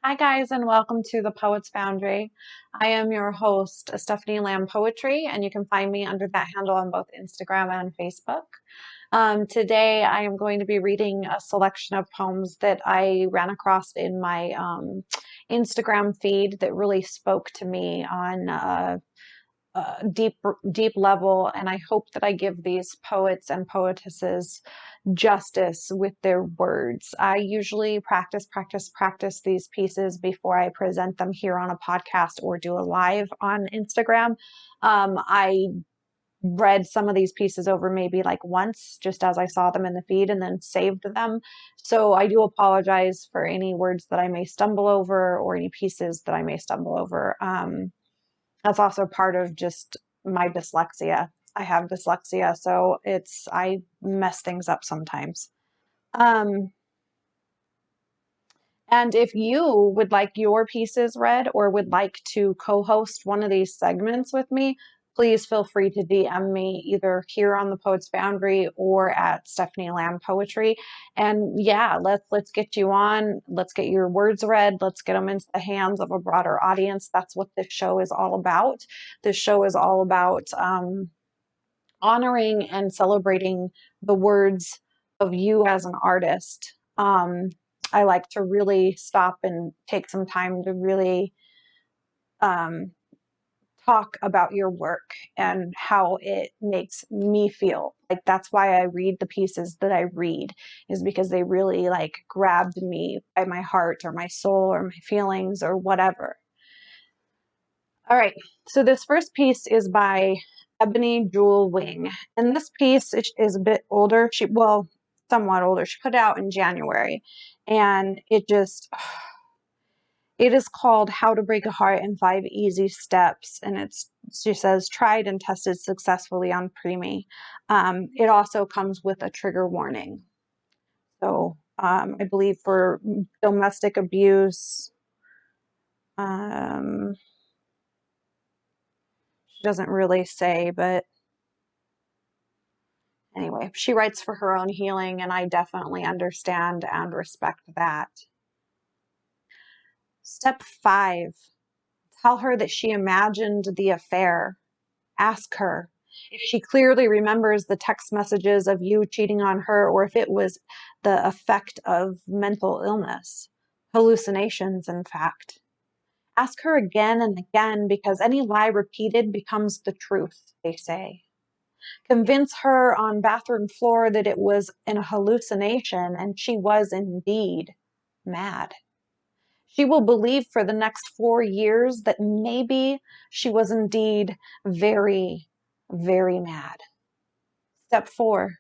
Hi, guys, and welcome to the Poets Foundry. I am your host, Stephanie Lamb Poetry, and you can find me under that handle on both Instagram and Facebook. Today, I am going to be reading a selection of poems that I ran across in my Instagram feed that really spoke to me on deep level, and I hope that I give these poets and poetesses justice with their words. I usually practice these pieces before I present them here on a podcast or do a live on Instagram. I read some of these pieces over maybe like once just as I saw them in the feed and then saved them. So I do apologize for any words that I may stumble over or any pieces that I may stumble over. That's also part of just my dyslexia. I have dyslexia, so I mess things up sometimes. Um, and if you would like your pieces read or would like to co-host one of these segments with me, please feel free to DM me either here on the Poets Foundry or at Stephanie Lamb Poetry. And yeah, let's get you on. Let's get your words read. Let's get them into the hands of a broader audience. That's what this show is all about. This show is all about honoring and celebrating the words of you as an artist. I like to really stop and take some time to really um, talk about your work and how it makes me feel. Like that's why I read the pieces that I read, is because they really like grabbed me by my heart or my soul or my feelings or whatever. All right, so this first piece is by Ebony Jewel Wing, and this piece is a bit older. Somewhat older. She put it out in January, and it is called How to Break a Heart in 5 Easy Steps, and she says tried and tested successfully on preemie. It also comes with a trigger warning. So I believe for domestic abuse, she doesn't really say, but anyway, she writes for her own healing, and I definitely understand and respect that. Step 5, tell her that she imagined the affair. Ask her if she clearly remembers the text messages of you cheating on her or if it was the effect of mental illness, hallucinations, in fact. Ask her again and again because any lie repeated becomes the truth, they say. Convince her on bathroom floor that it was an hallucination and she was indeed mad. She will believe for the next 4 years that maybe she was indeed very, very mad. Step 4,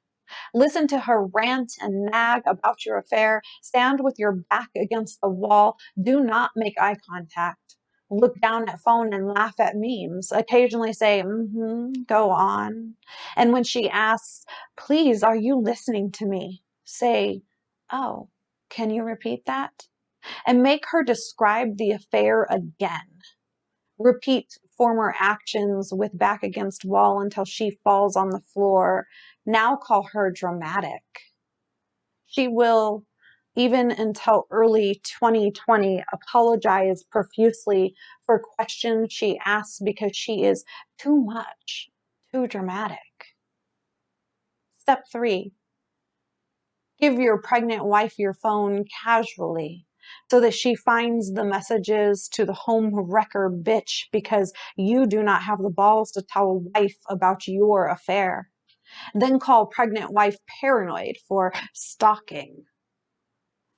listen to her rant and nag about your affair. Stand with your back against the wall. Do not make eye contact. Look down at phone and laugh at memes. Occasionally say, go on. And when she asks, please, are you listening to me? Say, oh, can you repeat that? And make her describe the affair again. Repeat former actions with back against wall until she falls on the floor. Now call her dramatic. She will, even until early 2020, apologize profusely for questions she asks because she is too much, too dramatic. Step 3, give your pregnant wife your phone casually so that she finds the messages to the home wrecker bitch because you do not have the balls to tell wife about your affair. Then call pregnant wife paranoid for stalking.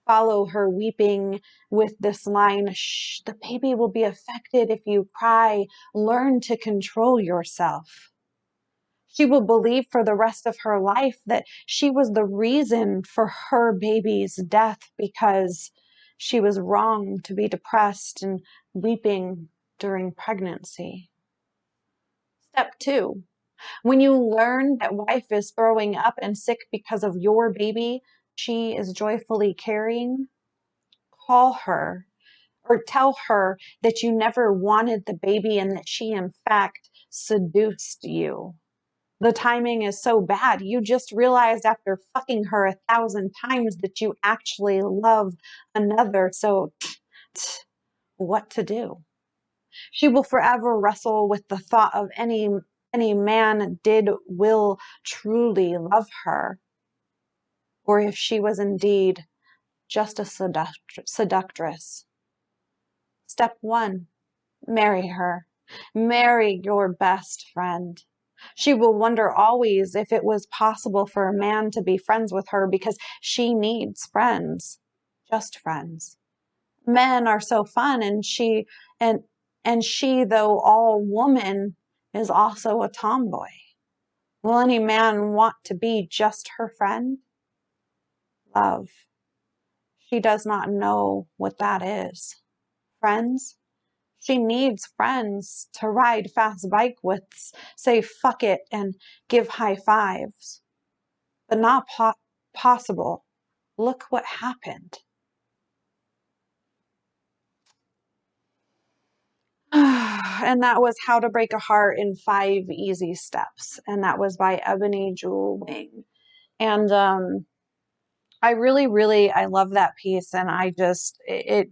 Follow her weeping with this line, shh, the baby will be affected if you cry. Learn to control yourself. She will believe for the rest of her life that she was the reason for her baby's death because she was wrong to be depressed and weeping during pregnancy. Step 2, when you learn that wife is throwing up and sick because of your baby she is joyfully carrying, call her or tell her that you never wanted the baby and that she in fact seduced you. The timing is so bad. You just realized after fucking her 1,000 times that you actually love another. So what to do. She will forever wrestle with the thought of any man will truly love her, or if she was indeed just a seductress. Step 1, marry her. Marry your best friend. She will wonder always if it was possible for a man to be friends with her because she needs friends, just friends. Men are so fun, and and she, though all woman, is also a tomboy. Will any man want to be just her friend? Love. She does not know what that is. Friends? She needs friends to ride fast bike with, say fuck it, and give high fives. But not possible. Look what happened. And that was How to Break a Heart in 5 Easy Steps. And that was by Ebony Jewel Wing. And I really I love that piece, and I just it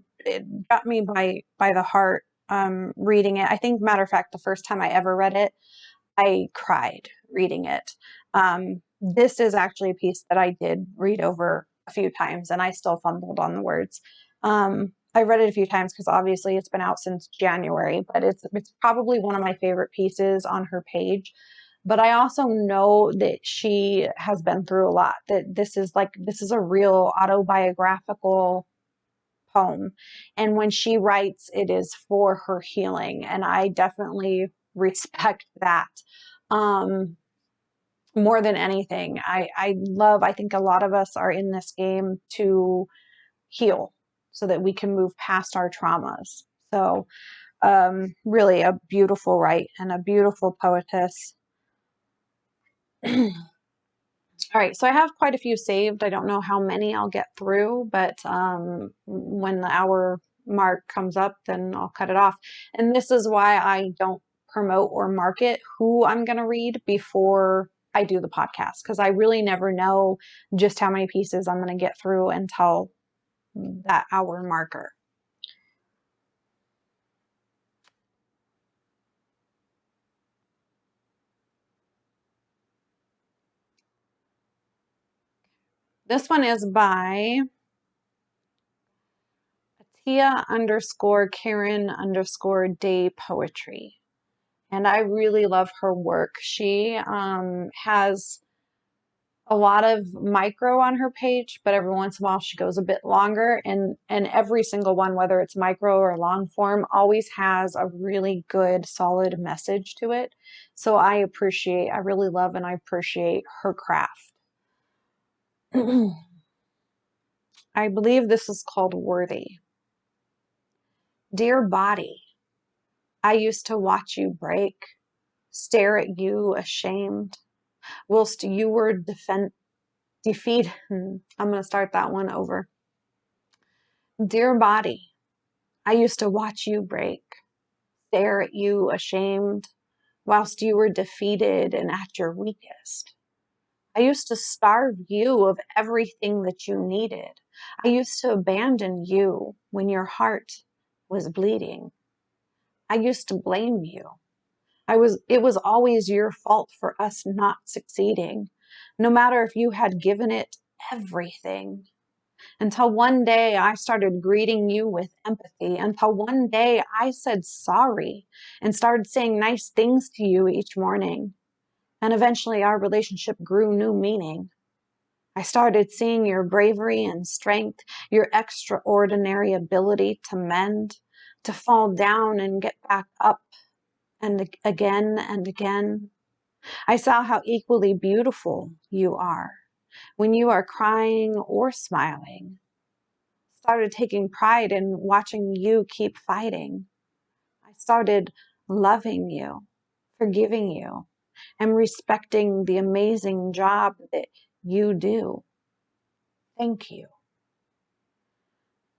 got me by the heart reading it. I think, matter of fact, the first time I ever read it, I cried reading it. This is actually a piece that I did read over a few times, and I still fumbled on the words. I read it a few times because obviously it's been out since January, but it's probably one of my favorite pieces on her page. But I also know that she has been through a lot, that this is a real autobiographical poem. And when she writes, it is for her healing. And I definitely respect that. More than anything, I think a lot of us are in this game to heal so that we can move past our traumas. So, really a beautiful write and a beautiful poetess. All right, so I have quite a few saved. I don't know how many I'll get through, but when the hour mark comes up, then I'll cut it off. And this is why I don't promote or market who I'm going to read before I do the podcast, because I really never know just how many pieces I'm going to get through until that hour marker. This one is by Tia_Karen_Day Poetry. And I really love her work. She has a lot of micro on her page, but every once in a while she goes a bit longer. And every single one, whether it's micro or long form, always has a really good, solid message to it. So I really love and I appreciate her craft. I believe this is called Worthy. Dear body, I used to watch you break, stare at you ashamed, whilst you were defeat. I'm going to start that one over. Dear body, I used to watch you break, stare at you ashamed, whilst you were defeated and at your weakest. I used to starve you of everything that you needed. I used to abandon you when your heart was bleeding. I used to blame you. It was always your fault for us not succeeding, no matter if you had given it everything. Until one day I started greeting you with empathy. Until one day I said sorry and started saying nice things to you each morning. And eventually our relationship grew new meaning. I started seeing your bravery and strength, your extraordinary ability to mend, to fall down and get back up, and again and again. I saw how equally beautiful you are when you are crying or smiling. Started taking pride in watching you keep fighting. I started loving you, forgiving you, and respecting the amazing job that you do. Thank you.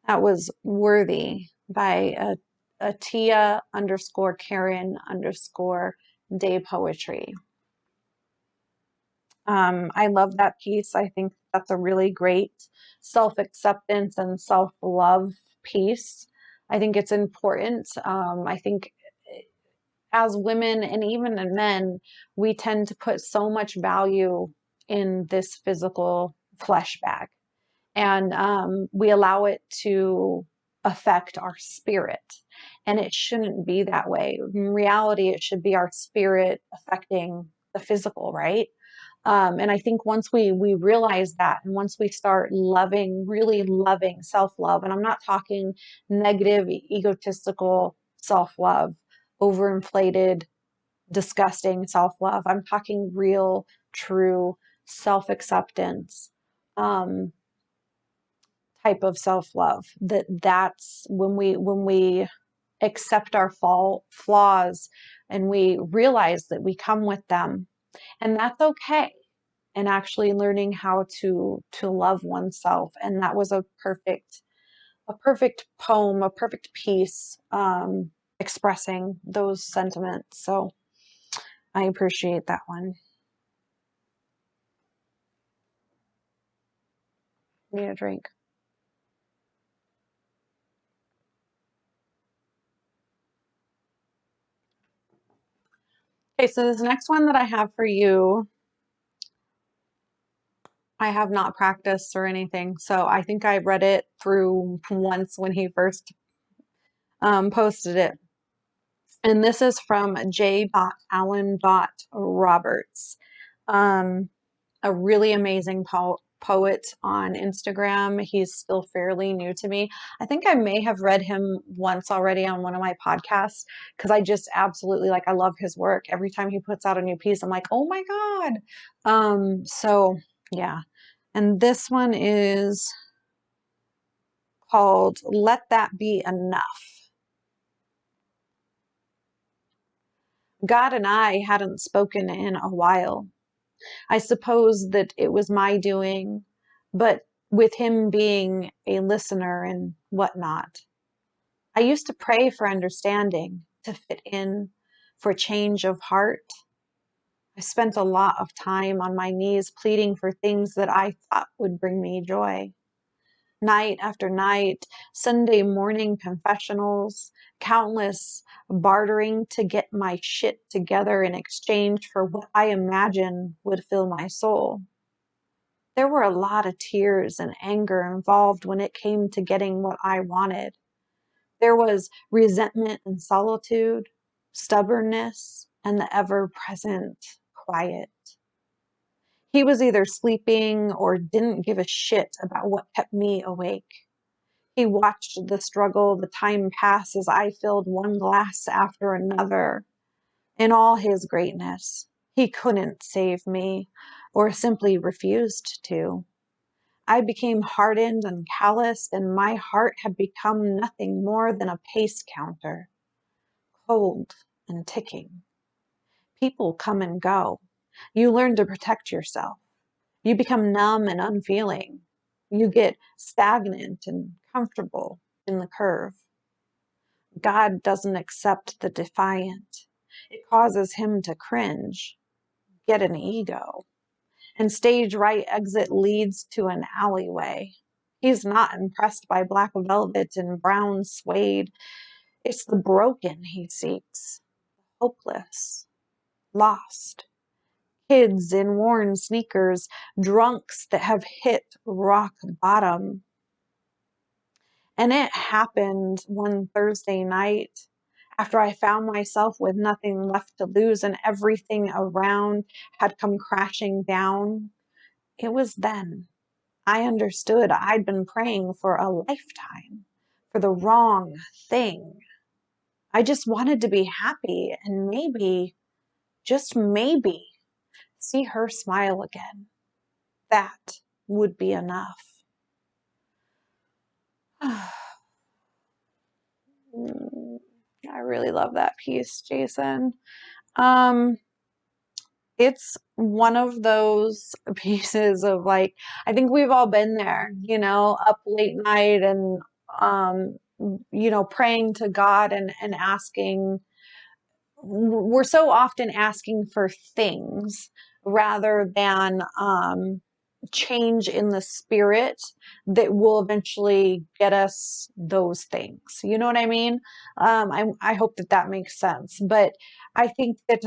That was Worthy by a Tia_Karen_Day Poetry. I love that piece. I think that's a really great self-acceptance and self-love piece. I think it's important. I think as women and even in men, we tend to put so much value in this physical flesh bag, and we allow it to affect our spirit. And it shouldn't be that way. In reality, it should be our spirit affecting the physical, right? And I think once we realize that, and once we start loving, really loving self love, and I'm not talking negative, egotistical self love, overinflated, disgusting self love. I'm talking real, true self acceptance. Um, type of self-love. That's when we accept our flaws, and we realize that we come with them, and that's okay. And actually learning how to love oneself. And that was a perfect poem, a perfect piece, expressing those sentiments. So I appreciate that one. Need a drink. Okay, so this next one that I have for you, I have not practiced or anything, so I think I read it through once when he first posted it. And this is from J. Allen Roberts, um, a really amazing poet on Instagram. He's still fairly new to me. I think I may have read him once already on one of my podcasts, because I just absolutely, like, I love his work. Every time he puts out a new piece, I'm like, oh my God. So yeah. And this one is called Let That Be Enough. God and I hadn't spoken in a while. I suppose that it was my doing, but with him being a listener and whatnot. I used to pray for understanding, to fit in, for change of heart. I spent a lot of time on my knees pleading for things that I thought would bring me joy. Night after night, Sunday morning confessionals, countless bartering to get my shit together in exchange for what I imagine would fill my soul. There were a lot of tears and anger involved when it came to getting what I wanted. There was resentment and solitude, stubbornness, and the ever present quiet. He was either sleeping or didn't give a shit about what kept me awake. He watched the struggle, the time pass as I filled one glass after another. In all his greatness, he couldn't save me, or simply refused to. I became hardened and calloused, and my heart had become nothing more than a pace counter, cold and ticking. People come and go. You learn to protect yourself. You become numb and unfeeling. You get stagnant and comfortable in the curve. God doesn't accept the defiant. It causes him to cringe, get an ego, and stage right exit leads to an alleyway. He's not impressed by black velvet and brown suede. It's the broken he seeks, hopeless, lost. Kids in worn sneakers, drunks that have hit rock bottom. And it happened one Thursday night after I found myself with nothing left to lose and everything around had come crashing down. It was then I understood I'd been praying for a lifetime for the wrong thing. I just wanted to be happy and maybe, just maybe, see her smile again. That would be enough. I really love that piece, Jason. Um, it's one of those pieces of, like, I think we've all been there, up late night and um, praying to God and asking. We're so often asking for things rather than change in the spirit that will eventually get us those things. You know what I mean? I hope that that makes sense. But I think that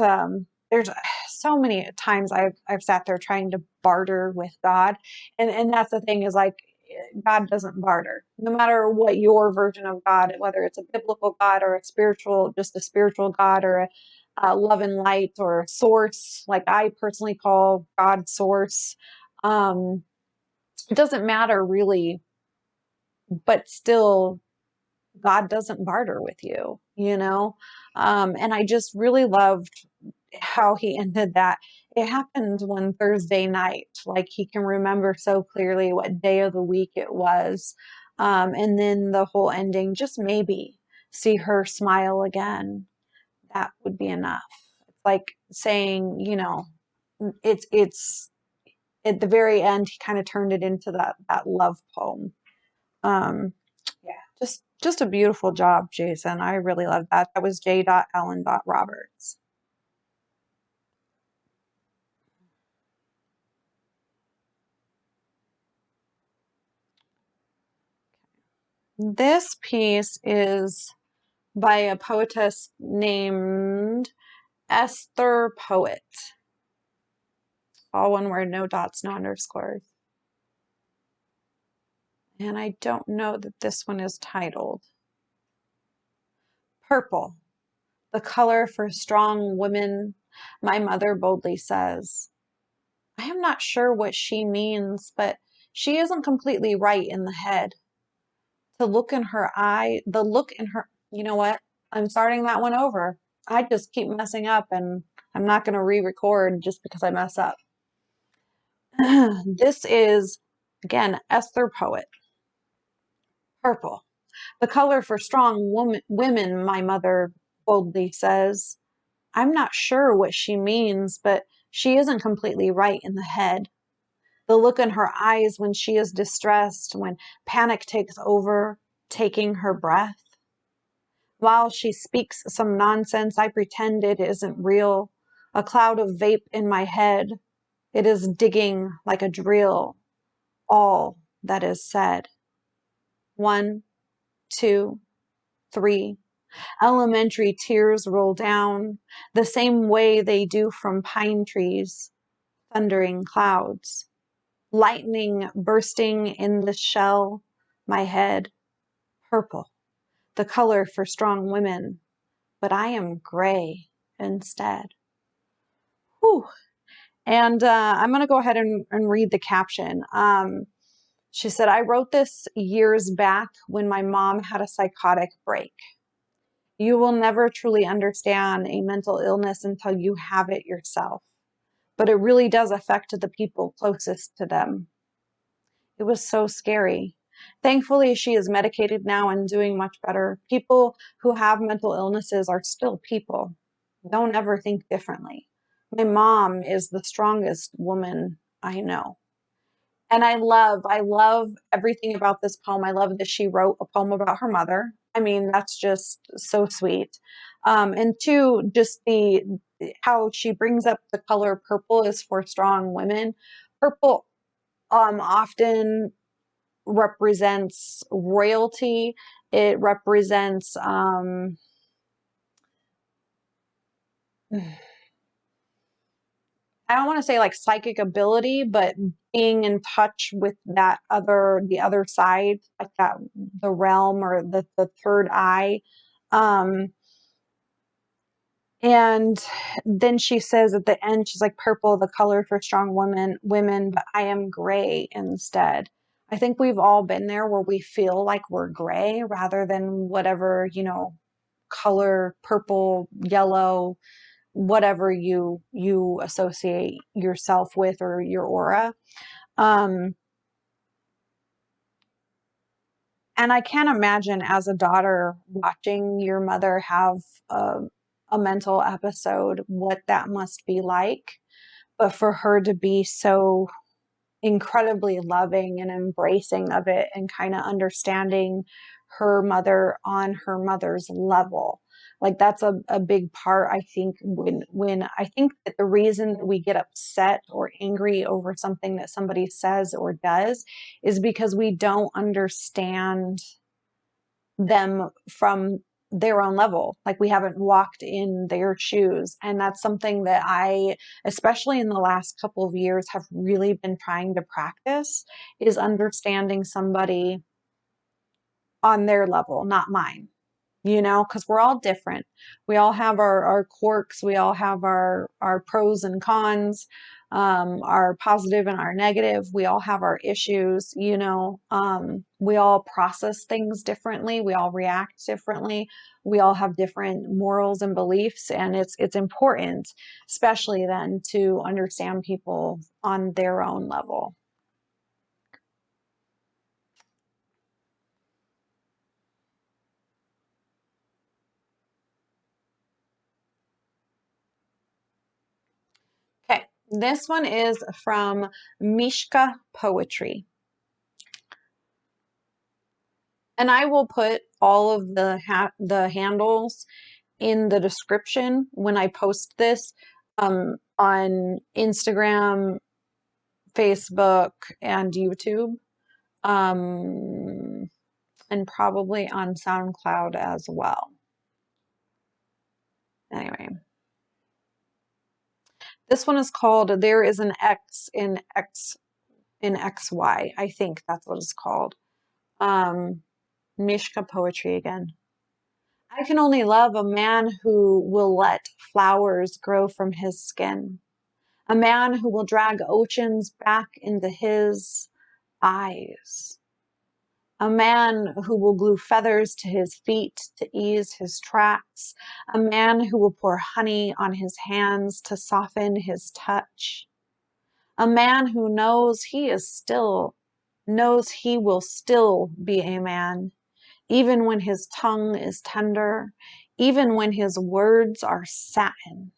there's so many times I've sat there trying to barter with God, and that's the thing is like God doesn't barter. No matter what your version of God, whether it's a biblical God or a spiritual, just a spiritual God or a love and light or source, like I personally call God source. Um, it doesn't matter really, but still, God doesn't barter with you, you know? And I just really loved how he ended that. It happened one Thursday night. Like he can remember so clearly what day of the week it was. And then the whole ending, just maybe see her smile again. That would be enough. It's like saying, you know, it's at the very end, he kind of turned it into that love poem. Um, yeah, just a beautiful job, Jason. I really love that. That was J. Ellen Roberts. This piece is by a poetess named Esther Poet. All one word, no dots, no underscores. And I don't know that this one is titled. Purple, the color for strong women, my mother boldly says. I am not sure what she means, but she isn't completely right in the head. The look in her eye, the look in her, you know what? I'm starting that one over. I just keep messing up and I'm not going to re-record just because I mess up. This is, again, Esther Poet. Purple, the color for strong women, my mother boldly says. I'm not sure what she means, but she isn't completely right in the head. The look in her eyes when she is distressed, when panic takes over, taking her breath. While she speaks some nonsense, I pretend it isn't real. A cloud of vape in my head. It is digging like a drill, all that is said. 1, 2, 3. Elementary tears roll down the same way they do from pine trees, thundering clouds. Lightning bursting in the shell, my head. Purple, the color for strong women, but I am gray instead. Whew. And I'm going to go ahead and read the caption. She said, I wrote this years back when my mom had a psychotic break. You will never truly understand a mental illness until you have it yourself, but it really does affect the people closest to them. It was so scary. Thankfully, she is medicated now and doing much better. People who have mental illnesses are still people. Don't ever think differently. My mom is the strongest woman I know. And I love everything about this poem. I love that she wrote a poem about her mother. I mean, that's just so sweet. And two, just the how she brings up the color purple is for strong women. Purple often represents royalty. It represents I don't want to say like psychic ability, but being in touch with the other side, like that, the realm or the third eye. Um, and then she says at the end, she's like, purple, the color for strong women, but I am gray instead. I think we've all been there where we feel like we're gray rather than whatever, you know, color, purple, yellow, whatever you associate yourself with or your aura. Um, and I can't imagine as a daughter watching your mother have a mental episode, what that must be like. But for her to be so incredibly loving and embracing of it and kind of understanding her mother on her mother's level. Like that's a big part, I think, when I think that the reason that we get upset or angry over something that somebody says or does is because we don't understand them from their own level. Like we haven't walked in their shoes. And that's something that I, especially in the last couple of years, have really been trying to practice, is understanding somebody on their level, not mine, because we're all different. We all have our quirks. We all have our pros and cons, our positive and our negative. We all have our issues, we all process things differently. We all react differently. We all have different morals and beliefs. And it's important, especially then, to understand people on their own level. Okay, this one is from Mishka Poetry. And I will put all of the handles in the description when I post this, on Instagram, Facebook, and YouTube, um, and probably on SoundCloud as well. Anyway, this one is called "There is an X in XY." I think that's what it's called. Mishka Poetry again. I can only love a man who will let flowers grow from his skin, a man who will drag oceans back into his eyes, a man who will glue feathers to his feet to ease his tracks, a man who will pour honey on his hands to soften his touch, a man who knows he will still be a man, even when his tongue is tender, even when his words are satin.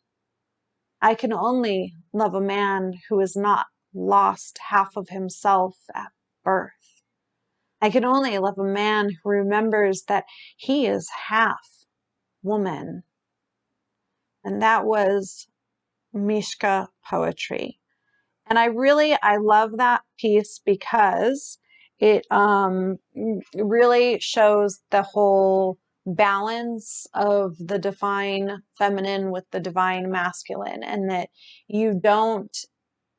I can only love a man who has not lost half of himself at birth. I can only love a man who remembers that he is half woman. And that was Mishka Poetry. And I love that piece because it really shows the whole balance of the divine feminine with the divine masculine, and that you don't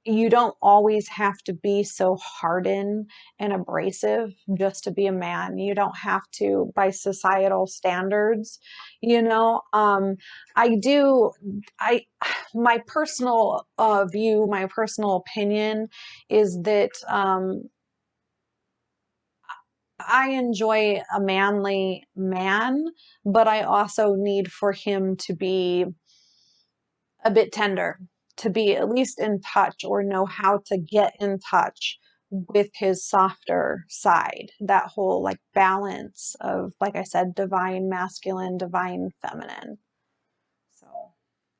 you don't always have to be so hardened and abrasive just to be a man. You don't have to, by societal standards, I do, I, my personal view, my personal opinion is that I enjoy a manly man, but I also need for him to be a bit tender, to be at least in touch or know how to get in touch with his softer side. That whole like balance of, like I said, divine masculine, divine feminine. So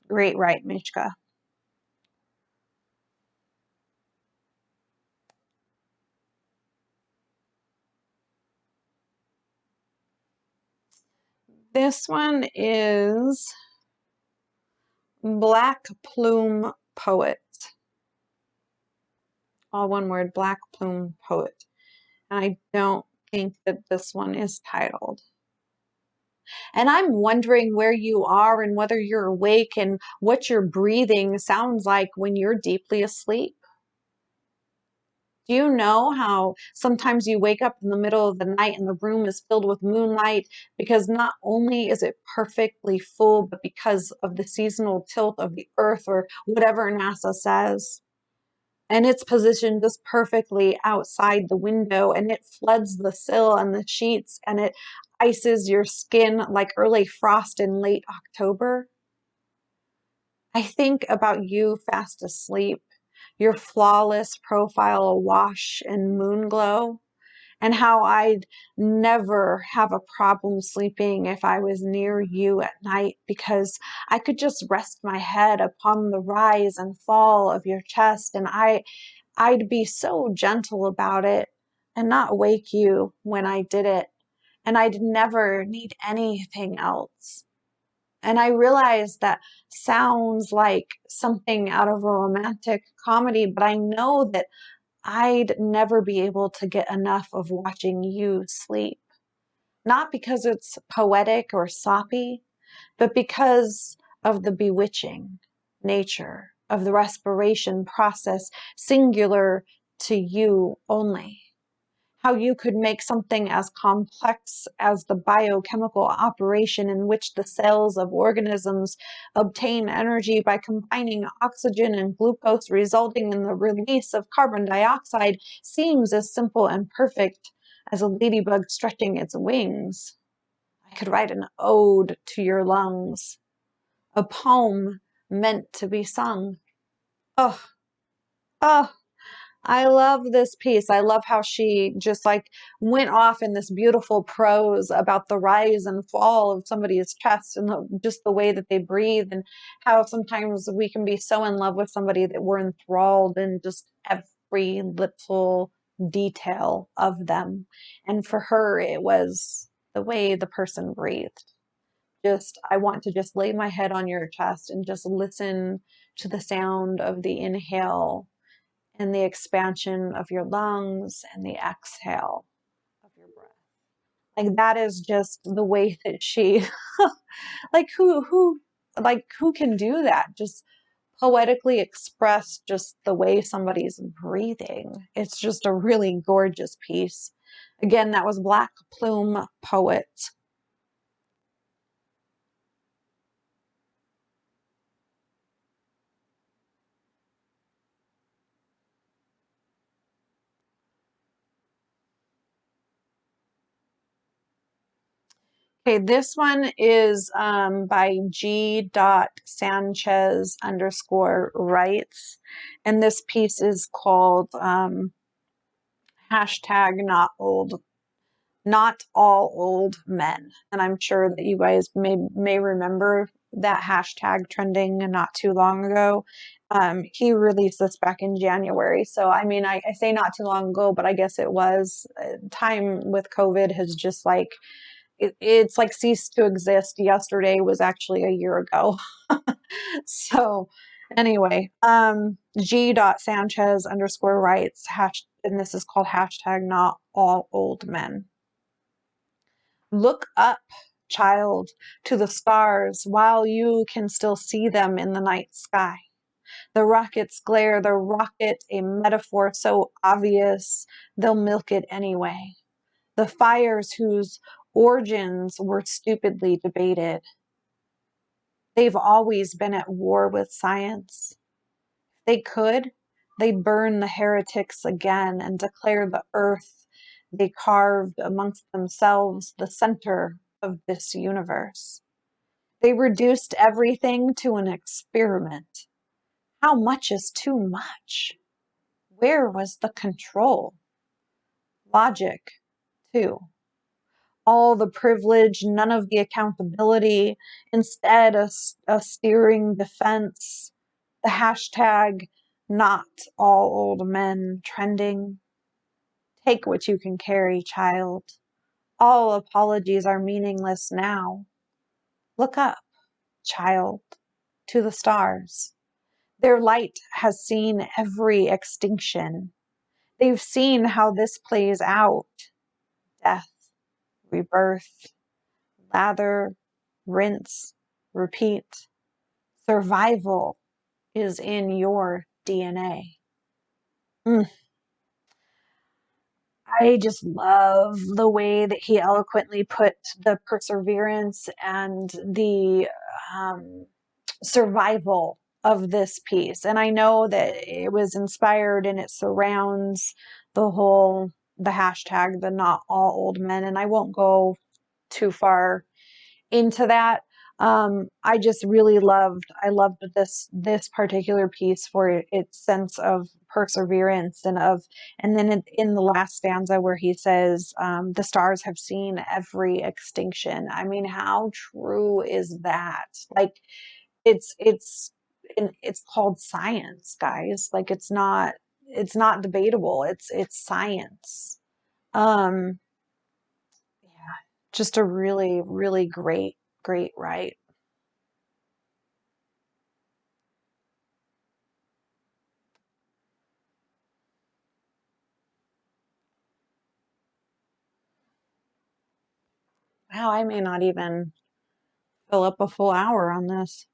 great, right, Mishka? This one is Black Plume Poet. All one word, Black Plume Poet. And I don't think that this one is titled. And I'm wondering where you are and whether you're awake and what your breathing sounds like when you're deeply asleep. Do you know how sometimes you wake up in the middle of the night and the room is filled with moonlight because not only is it perfectly full, but because of the seasonal tilt of the earth or whatever NASA says? And it's positioned just perfectly outside the window, and it floods the sill and the sheets, and it ices your skin like early frost in late October. I think about you fast asleep, your flawless profile awash in moon glow, and how I'd never have a problem sleeping if I was near you at night because I could just rest my head upon the rise and fall of your chest, and I'd be so gentle about it and not wake you when I did it. And I'd never need anything else. And I realized that sounds like something out of a romantic comedy, but I know that I'd never be able to get enough of watching you sleep. Not because it's poetic or soppy, but because of the bewitching nature of the respiration process, singular to you only. How you could make something as complex as the biochemical operation in which the cells of organisms obtain energy by combining oxygen and glucose, resulting in the release of carbon dioxide, seems as simple and perfect as a ladybug stretching its wings. I could write an ode to your lungs, a poem meant to be sung. Oh, oh, I love this piece. I love how she just like went off in this beautiful prose about the rise and fall of somebody's chest and just the way that they breathe, and how sometimes we can be so in love with somebody that we're enthralled in just every little detail of them. And for her, it was the way the person breathed. Just, I want to just lay my head on your chest and just listen to the sound of the inhale and the expansion of your lungs and the exhale of your breath. Like that is just the way that she like who can do that? Just poetically express just the way somebody's breathing. It's just a really gorgeous piece. Again, that was Black Plume Poet. Okay, this one is by G. Sanchez underscore writes, and this piece is called hashtag not all old men. And I'm sure that you guys may remember that hashtag trending not too long ago. He released this back in January. So, I mean, I say not too long ago, but I guess it was. Time with COVID has just like, it's like ceased to exist. Yesterday was actually a year ago. So anyway, G. Sanchez underscore writes, and this is called hashtag not all old men. Look up, child, to the stars while you can still see them in the night sky. The rockets glare, the rocket a metaphor so obvious they'll milk it anyway. The fires whose origins were stupidly debated. They've always been at war with science. If they could, they'd burn the heretics again and declare the earth they carved amongst themselves the center of this universe. They reduced everything to an experiment. How much is too much? Where was the control? Logic, too. All the privilege, none of the accountability, instead a steering defense. The hashtag not all old men trending. Take what you can carry, child. All apologies are meaningless now. Look up, child, to the stars. Their light has seen every extinction. They've seen how this plays out. Death, rebirth, lather, rinse, repeat. Survival is in your DNA. Mm. I just love the way that he eloquently put the perseverance and the survival of this piece. And I know that it was inspired and it surrounds the hashtag, the not all old men. And I won't go too far into that. I just really I loved this particular piece for its sense of perseverance and then in the last stanza where he says, the stars have seen every extinction. I mean, how true is that? Like, it's it's called science, guys. Like, it's not debatable. It's science. Um, yeah, just a really, really great write. Wow, I may not even fill up a full hour on this.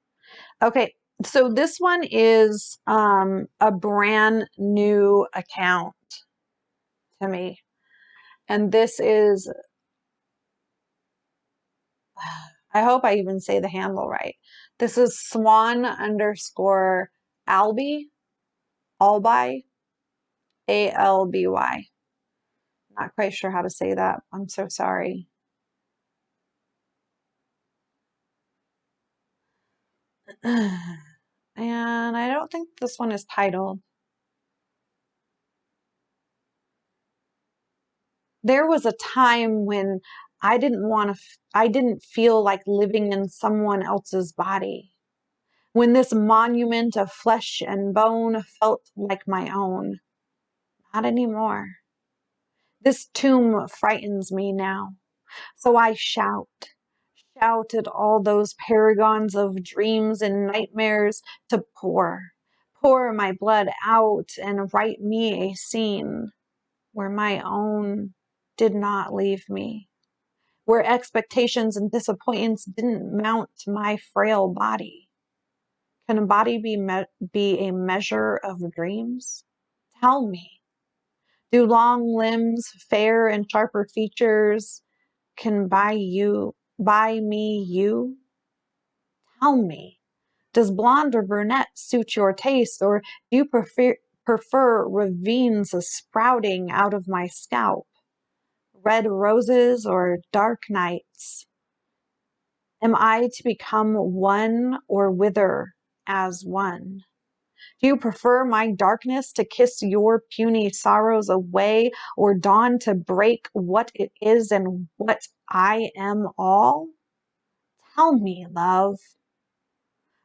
Okay, so this one is a brand new account to me. And this is, I hope I even say the handle right. This is Swan underscore Alby, Alby, Alby. Not quite sure how to say that. I'm so sorry. And I don't think this one is titled. There was a time when I didn't feel like living in someone else's body. When this monument of flesh and bone felt like my own. Not anymore. This tomb frightens me now. So I shout at all those paragons of dreams and nightmares to pour my blood out and write me a scene where my own did not leave me, where expectations and disappointments didn't mount my frail body. Can a body be a measure of dreams? Tell me, do long limbs, fair and sharper features, can buy me you? Tell me, does blonde or brunette suit your taste, or do you prefer ravines sprouting out of my scalp? Red roses or dark nights? Am I to become one or wither as one? Do you prefer my darkness to kiss your puny sorrows away, or dawn to break what it is and what I am all? Tell me, love,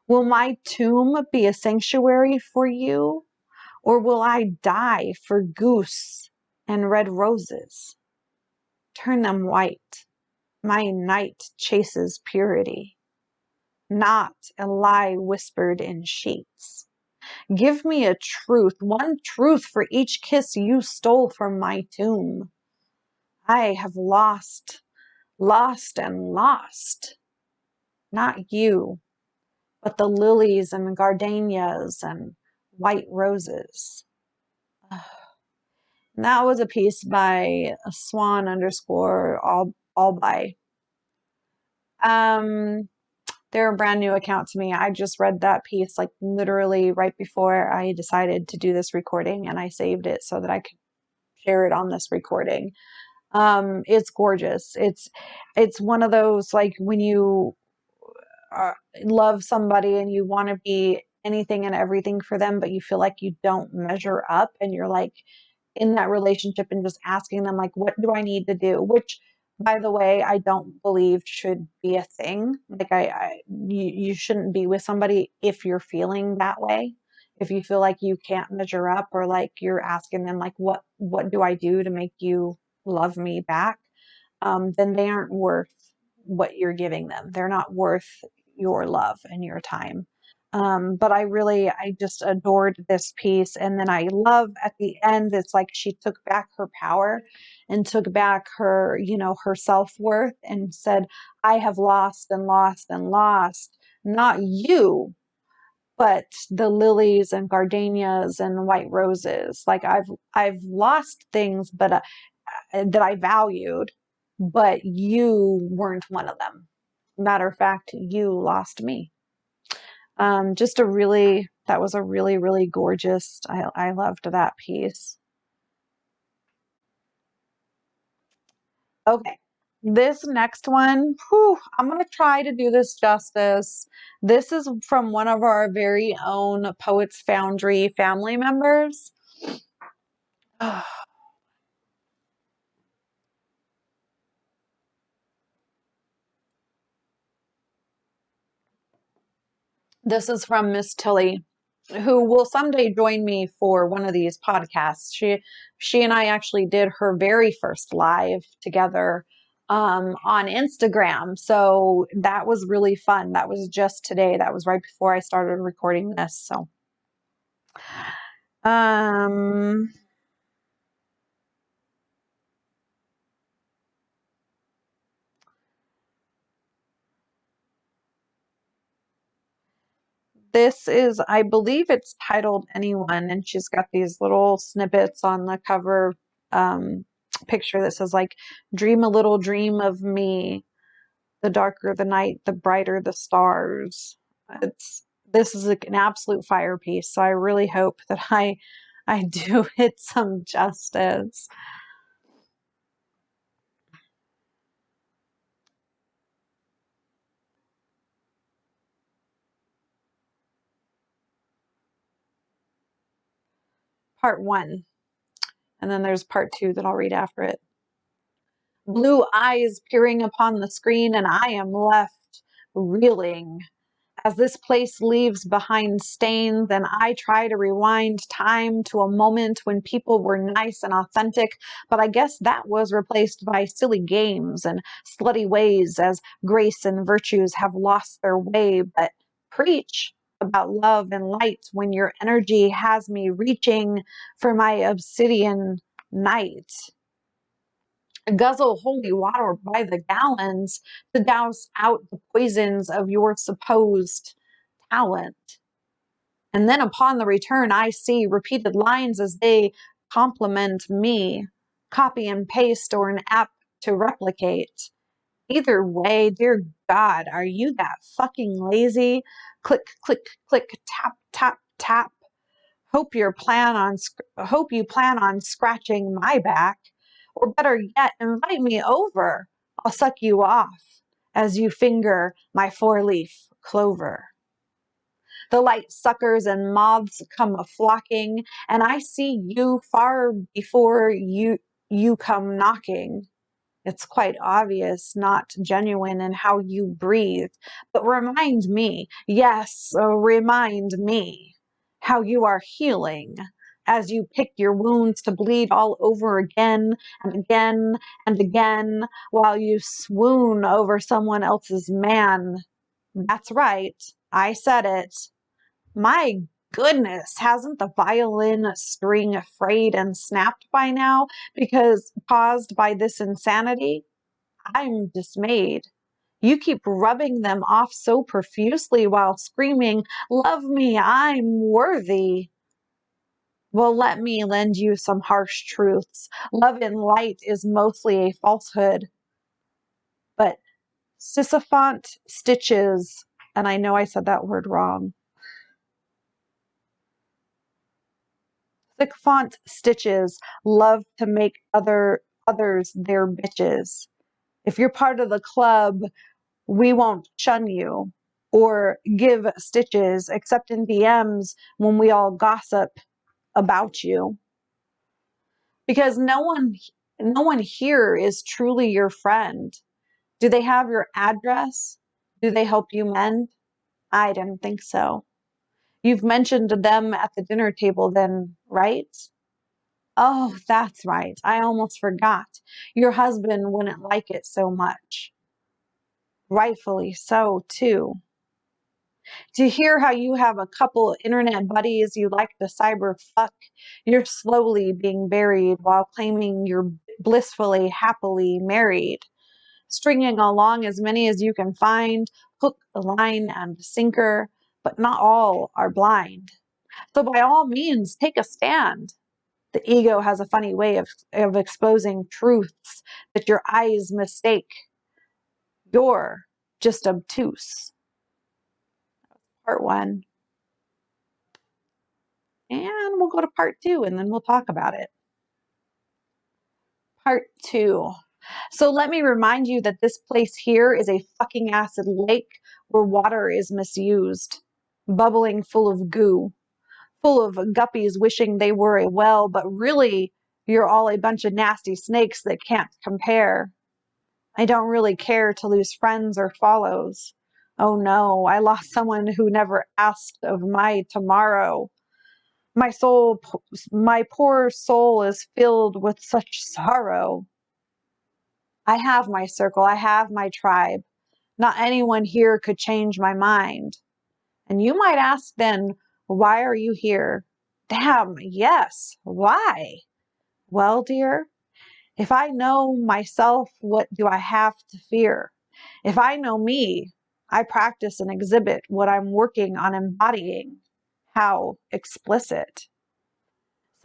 will my tomb be a sanctuary for you, or will I die for goose and red roses? Turn them white. My night chases purity, not a lie whispered in sheets. Give me a truth, one truth for each kiss you stole from my tomb. I have lost and lost. Not you, but the lilies and gardenias and white roses. And that was a piece by Swan underscore all by. They're a brand new account to me. I just read that piece like literally right before I decided to do this recording, and I saved it so that I could share it on this recording. It's gorgeous. It's one of those, like, when you love somebody and you want to be anything and everything for them, but you feel like you don't measure up, and you're like in that relationship and just asking them, like, what do I need to do? Which, by the way, I don't believe should be a thing. Like, you shouldn't be with somebody if you're feeling that way. If you feel like you can't measure up, or like you're asking them, like, what do I do to make you love me back? Then they aren't worth what you're giving them. They're not worth your love and your time. But I just adored this piece. And then I love at the end, it's like she took back her power and took back her, her self-worth, and said, I have lost and lost and lost, not you, but the lilies and gardenias and white roses. Like, I've lost things, but that I valued, but you weren't one of them. Matter of fact, you lost me. That was a really, really gorgeous. I loved that piece. Okay. This next one, whew, I'm going to try to do this justice. This is from one of our very own Poets Foundry family members. This is from Miss Tilly, who will someday join me for one of these podcasts. She and I actually did her very first live together on Instagram. So that was really fun. That was just today. That was right before I started recording this. So um This is, I believe it's titled Anyone, and she's got these little snippets on the cover picture that says like, dream a little dream of me. The darker the night, the brighter the stars. This is an absolute fire piece, so I really hope that I do it some justice. Part 1, and then there's part 2 that I'll read after it. Blue eyes peering upon the screen, and I am left reeling as this place leaves behind stains, and I try to rewind time to a moment when people were nice and authentic, but I guess that was replaced by silly games and slutty ways as grace and virtues have lost their way. But preach about love and light when your energy has me reaching for my obsidian night. Guzzle holy water by the gallons to douse out the poisons of your supposed talent. And then upon the return, I see repeated lines as they compliment me, copy and paste, or an app to replicate. Either way, dear God, are you that fucking lazy? Click, click, click, tap, tap, tap. Hope you plan on scratching my back, or better yet, invite me over. I'll suck you off as you finger my four-leaf clover. The light suckers and moths come a-flocking, and I see you far before you come knocking. It's quite obvious, not genuine in how you breathe, but remind me, yes, remind me, how you are healing as you pick your wounds to bleed all over again and again and again while you swoon over someone else's man. That's right, I said it. My goodness, hasn't the violin string frayed and snapped by now because caused by this insanity? I'm dismayed. You keep rubbing them off so profusely while screaming, "Love me, I'm worthy." Well, let me lend you some harsh truths. Love in light is mostly a falsehood, but Sisyphant stitches, and I know I said that word wrong. Sycophant stitches love to make others their bitches. If you're part of the club, we won't shun you or give stitches except in DMs when we all gossip about you. Because no one here is truly your friend. Do they have your address? Do they help you mend? I didn't think so. You've mentioned them at the dinner table then, right? Oh, that's right. I almost forgot. Your husband wouldn't like it so much. Rightfully so, too. To hear how you have a couple internet buddies you like to cyber fuck, you're slowly being buried while claiming you're blissfully, happily married, stringing along as many as you can find, hook, line, and sinker, but not all are blind. So by all means, take a stand. The ego has a funny way of exposing truths that your eyes mistake. You're just obtuse. Part 1. And we'll go to part 2 and then we'll talk about it. Part 2. So let me remind you that this place here is a fucking acid lake where water is misused, bubbling full of goo, full of guppies wishing they were a well, but really you're all a bunch of nasty snakes that can't compare. I don't really care to lose friends or follows. Oh no, I lost someone who never asked of my tomorrow. My soul, my poor soul is filled with such sorrow. I have my circle, I have my tribe. Not anyone here could change my mind. And you might ask then, why are you here? Damn, yes, why? Well, dear, if I know myself, what do I have to fear? If I know me, I practice and exhibit what I'm working on embodying. How explicit.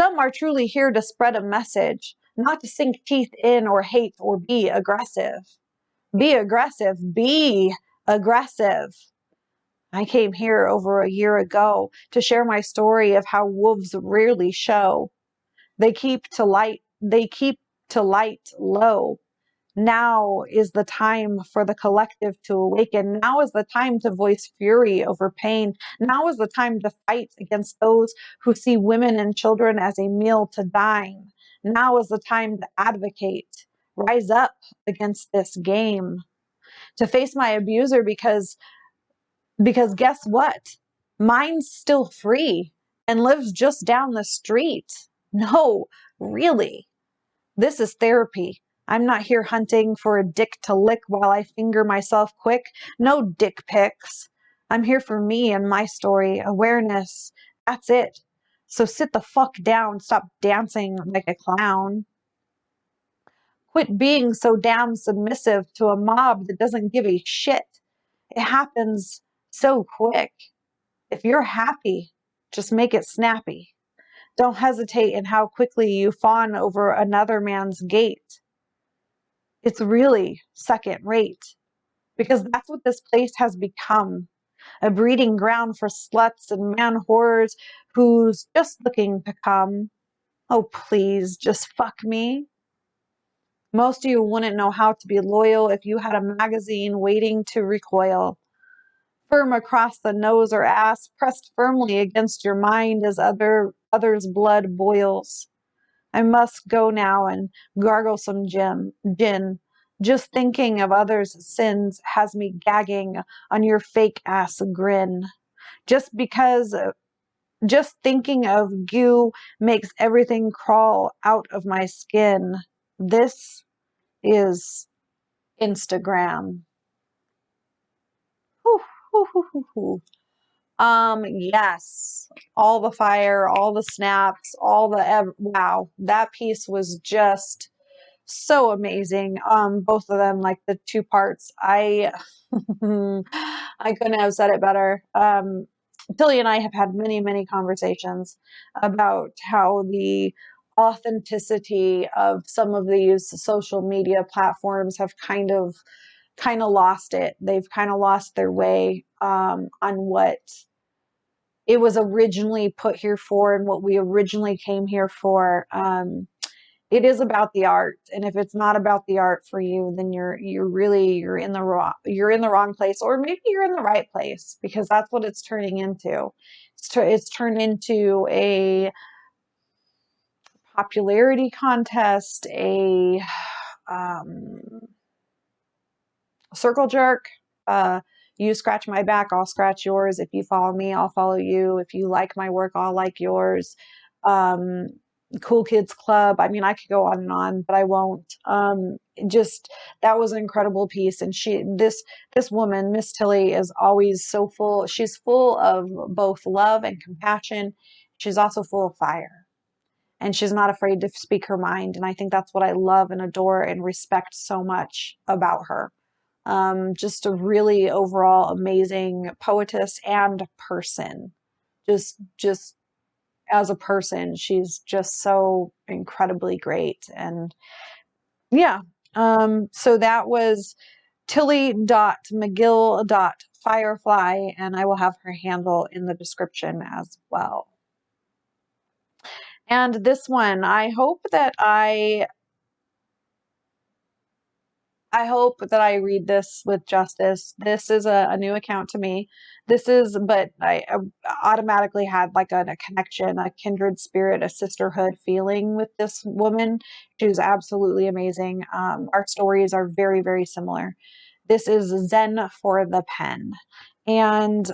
Some are truly here to spread a message, not to sink teeth in or hate or be aggressive. Be aggressive. Be aggressive. I came here over a year ago to share my story of how wolves rarely show. They keep to light low. Now is the time for the collective to awaken. Now is the time to voice fury over pain. Now is the time to fight against those who see women and children as a meal to dine. Now is the time to advocate. Rise up against this game. To face my abuser because guess what? Mine's still free and lives just down the street. No, really. This is therapy. I'm not here hunting for a dick to lick while I finger myself quick. No dick pics. I'm here for me and my story, awareness. That's it. So sit the fuck down. Stop dancing like a clown. Quit being so damn submissive to a mob that doesn't give a shit. It happens so quick. If you're happy, just make it snappy. Don't hesitate in how quickly you fawn over another man's gate. It's really second rate because that's what this place has become, a breeding ground for sluts and man whores who's just looking to come. Oh, please, just fuck me. Most of you wouldn't know how to be loyal if you had a magazine waiting to recoil. Firm across the nose or ass, pressed firmly against your mind as others' blood boils. I must go now and gargle some gin. Just thinking of others' sins has me gagging on your fake ass grin. Just because, just thinking of you makes everything crawl out of my skin. This is Instagram. Whew, whew, whew, whew, whew. Yes, all the fire, all the snaps, wow, that piece was just so amazing. Both of them, like the two parts, I couldn't have said it better. Tilly and I have had many, many conversations about how the authenticity of some of these social media platforms have kind of lost it. They've kind of lost their way on what it was originally put here for and what we originally came here for. It is about the art, and if it's not about the art for you, then you're in the wrong place, or maybe you're in the right place, because that's what it's turning into. It's turned into a popularity contest, a circle jerk. You scratch my back, I'll scratch yours. If you follow me, I'll follow you. If you like my work, I'll like yours. Cool Kids Club. I mean, I could go on, but I won't. Just that was an incredible piece. And this woman, Miss Tilly, is always so full. She's full of both love and compassion. She's also full of fire. And she's not afraid to speak her mind. And I think that's what I love and adore and respect so much about her. Just a really overall amazing poetess and person. Just as a person, she's just so incredibly great. And yeah, so that was tilly.mcgill.firefly, and I will have her handle in the description as well. And this one, I hope that I read this with justice. This is a new account to me. But I automatically had like a connection, a kindred spirit, a sisterhood feeling with this woman. She was absolutely amazing. Our stories are very, very similar. This is Zen for the Pen. And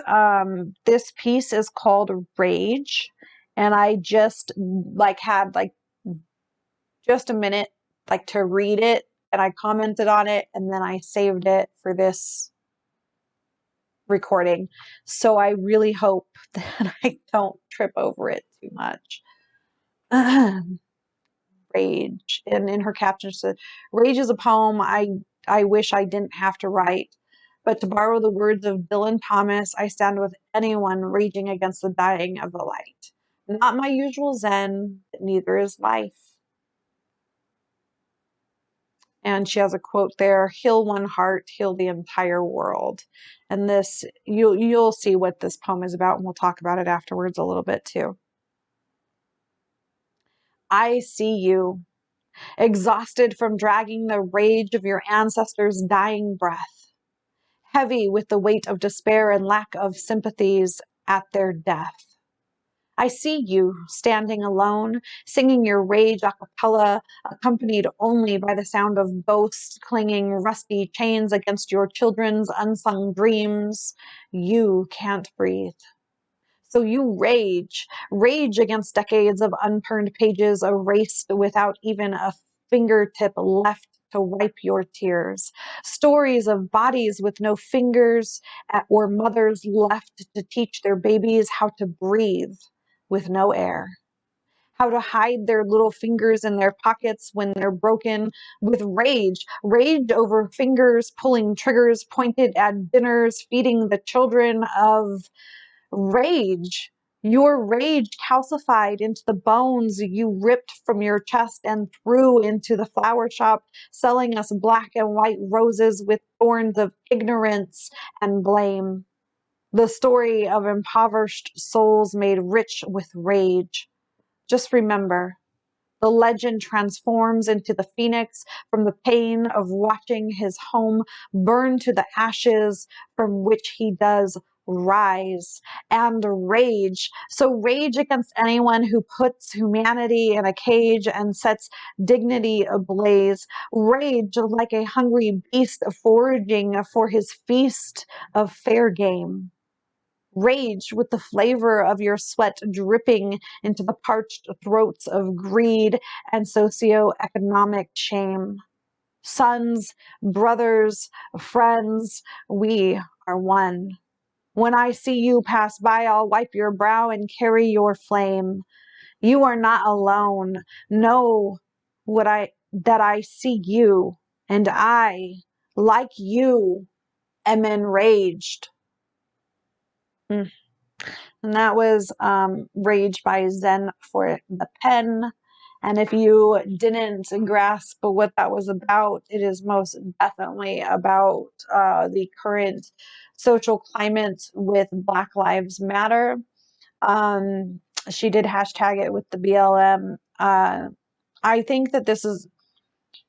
this piece is called Rage. And I just had just a minute to read it, and I commented on it, and then I saved it for this recording. So I really hope that I don't trip over it too much. Rage. And in her caption, she said, "Rage is a poem I wish I didn't have to write. But to borrow the words of Dylan Thomas, I stand with anyone raging against the dying of the light. Not my usual zen, but neither is life. And she has a quote there: heal one heart, heal the entire world. And this, you'll see what this poem is about, and we'll talk about it afterwards a little bit too. I see you, exhausted from dragging the rage of your ancestors' dying breath, heavy with the weight of despair and lack of sympathies at their death. I see you standing alone, singing your rage a cappella, accompanied only by the sound of ghosts clinging rusty chains against your children's unsung dreams. You can't breathe. So you rage against decades of unturned pages erased without even a fingertip left to wipe your tears. Stories of bodies with no fingers or mothers left to teach their babies how to breathe with no air. How to hide their little fingers in their pockets when they're broken with rage over fingers pulling triggers pointed at dinners, feeding the children of rage. Your rage calcified into the bones you ripped from your chest and threw into the flower shop, selling us black and white roses with thorns of ignorance and blame. The story of impoverished souls made rich with rage. Just remember, the legend transforms into the phoenix from the pain of watching his home burn to the ashes from which he does rise and rage. So rage against anyone who puts humanity in a cage and sets dignity ablaze. Rage like a hungry beast foraging for his feast of fair game. Rage with the flavor of your sweat dripping into the parched throats of greed and socioeconomic shame. Sons, brothers, friends, we are one. When I see you pass by, I'll wipe your brow and carry your flame. You are not alone. Know that I see you, and I, like you, am enraged. Mm. And that was Rage by Zen for the Pen. And if you didn't grasp what that was about, it is most definitely about the current social climate with Black Lives Matter. Um, she did hashtag it with the BLM. I think that this is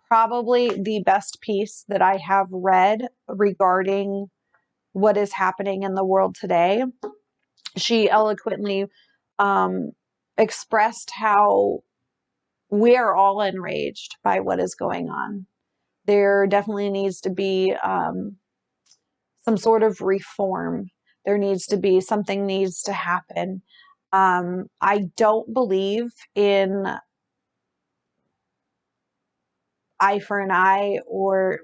probably the best piece that I have read regarding what is happening in the world today. She eloquently um, expressed how we are all enraged by what is going on. There definitely needs to be some sort of reform. There needs to be something needs to happen. I don't believe in eye for an eye or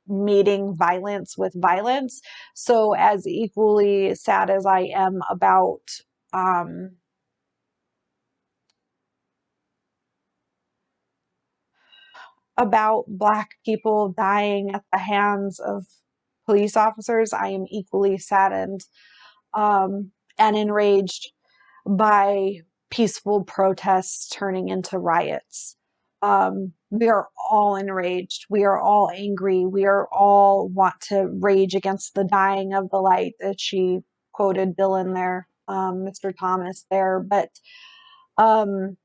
meeting violence with violence. So as equally sad as I am um, about Black people dying at the hands of police officers, I am equally saddened and enraged by peaceful protests turning into riots. We are all enraged. We are all angry. We are all want to rage against the dying of the light, that she quoted Dylan there, Mr. Thomas there. But um,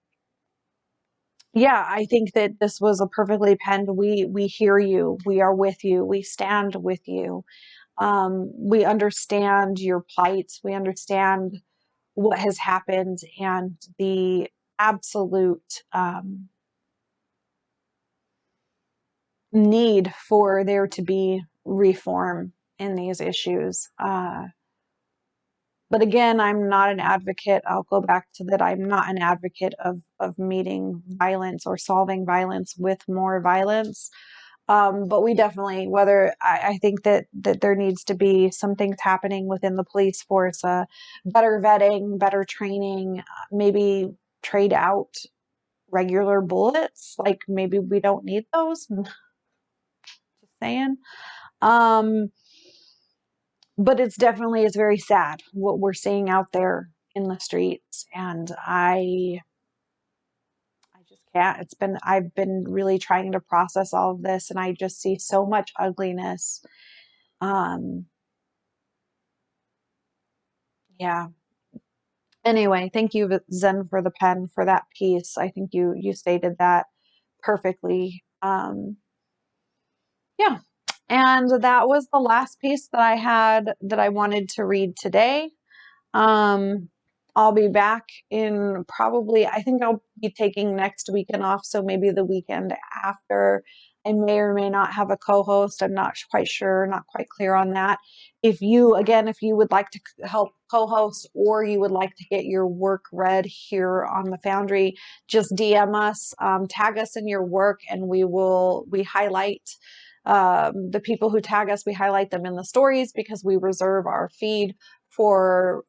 yeah, I think that this was a perfectly penned. We hear you. We are with you. We stand with you. We understand your plight. We understand what has happened and the absolute need for there to be reform in these issues. But again, I'm not an advocate. I'll go back to that. I'm not an advocate of meeting violence or solving violence with more violence. But we definitely, whether I think that there needs to be some things happening within the police force, better vetting, better training, maybe trade out regular bullets. Like maybe we don't need those. Just saying. Um, but it's definitely, it's very sad what we're seeing out there in the streets. And I just can't. I've been really trying to process all of this, and I just see so much ugliness. Um, yeah. Anyway, thank you, Zen, for the pen for that piece. I think you stated that perfectly. Yeah. And that was the last piece that I had that I wanted to read today. Um, I'll be back in probably, I think I'll be taking next weekend off. So maybe the weekend after. I may or may not have a co-host. I'm not quite sure, not quite clear on that. If you, again, if you would like to help co-host or you would like to get your work read here on the Foundry, just DM us, tag us in your work, and we highlight the people who tag us, we highlight them in the stories because we reserve our feed for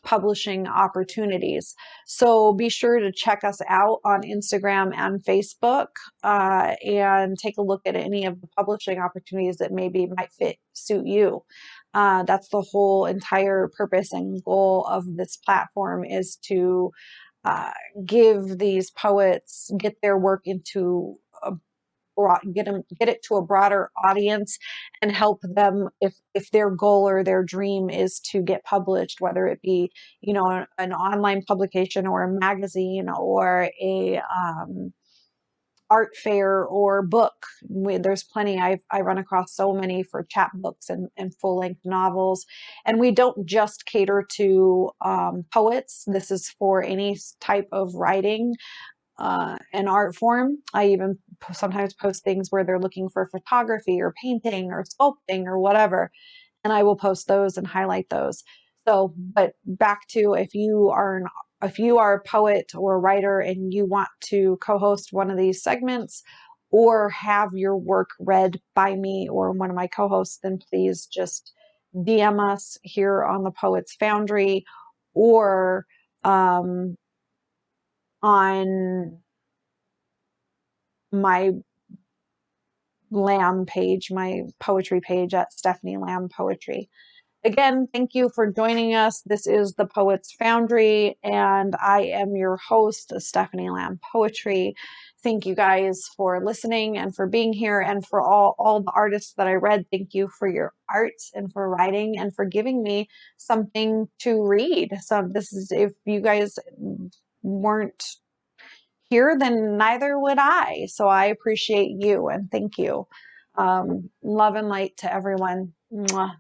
publishing opportunities. So be sure to check us out on Instagram and Facebook, and take a look at any of the publishing opportunities that maybe might suit you. That's the whole entire purpose and goal of this platform, is to uh, give these poets, get their work into a get it to a broader audience, and help them if their goal or their dream is to get published, whether it be, you know, an online publication or a magazine or a art fair or book. There's plenty. I run across so many for chapbooks and full length novels, and we don't just cater to poets. This is for any type of writing, an art form. I even sometimes post things where they're looking for photography or painting or sculpting or whatever, and I will post those and highlight those. So, but back to, if you are a poet or a writer and you want to co-host one of these segments or have your work read by me or one of my co-hosts, then please just DM us here on the Poets Foundry, or on my Lamb page, my poetry page at Stephanie Lamb Poetry. Again, thank you for joining us. This is the Poets Foundry, and I am your host, Stephanie Lamb Poetry. Thank you guys for listening and for being here, and for all the artists that I read. Thank you for your art and for writing and for giving me something to read. So this is, if you guys weren't here, then neither would I. So I appreciate you and thank you. Love and light to everyone. Mwah.